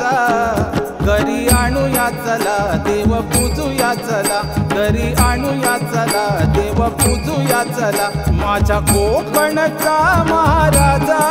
महाराजा घरी आणूया चला देव पूजूया चला घरी आणूया चला देव पूजूया चला माझ्या कोकणचा महाराजा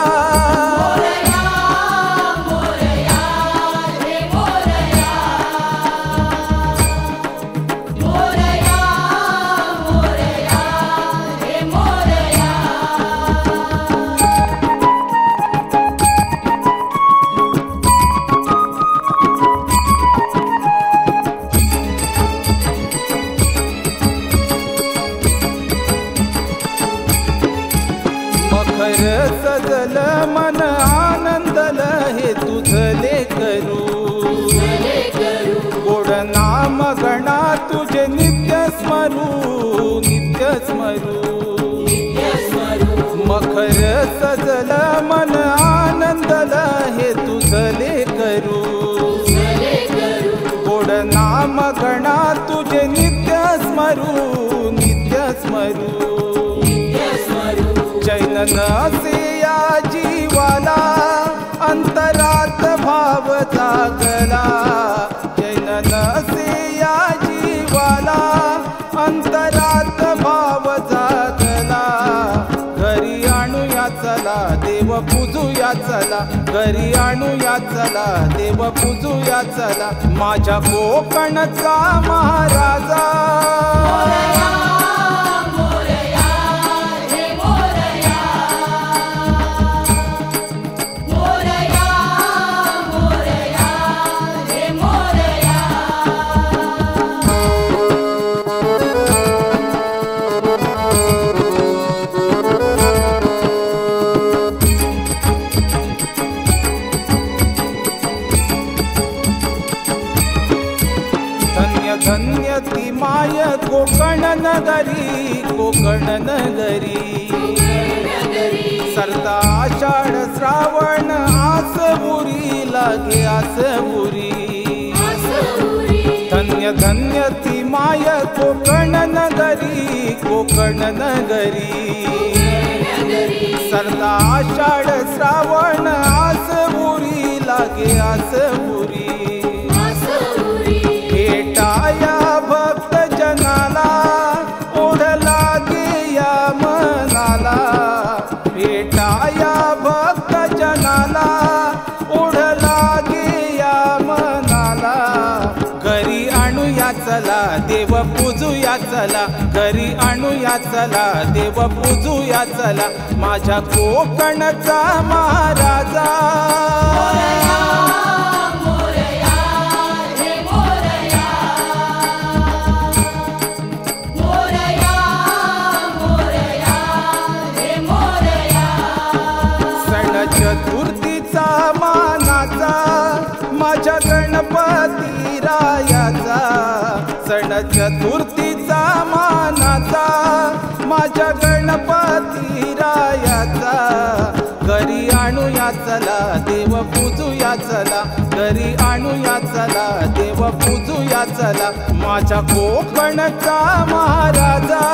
मखर सजल मन आनंदल हे तुझले करू गोड नाम गणा तुझे नित्य स्मरू मखर सजल मन आनंदल हे तुझले करू गोड नाम गणा तुझे नित्य स्मरू चैन नसे या जीवाला अंतरात भाव जागला चैन नसे या जीवाला अंतरात भाव जागला घरी आणूया चला देव पूजूया चला घरी आणूया चला देव पूजूया चला माझ्या कोकणचा महाराजा धन्य ती माय कोकण नगरी सरता आषाढ श्रावण आसबुरी लागे आसबुरी धन्य ती माय कोकण नगरी सरता आषाढ श्रावण आसबुरी लागे आसबुरी भेटाया भक्त जनाला ओढ लागे या मनाला भेटाया भक्त जनाला ओढ लागे या मनाला घरी आणूया चला देव पूजूया चला घरी आणूया चला देव पूजूया चला माझ्या कोकणचा महाराजा चतुर्थीचा मानाचा माझ्या गणपती रायाचा सण चतुर्थीचा मानाचा माझ्या गणपती रायाचा घरी आणूया चला देव पूजूया चला घरी आणूया चला देव पूजूया चला माझ्या कोकणचा महाराजा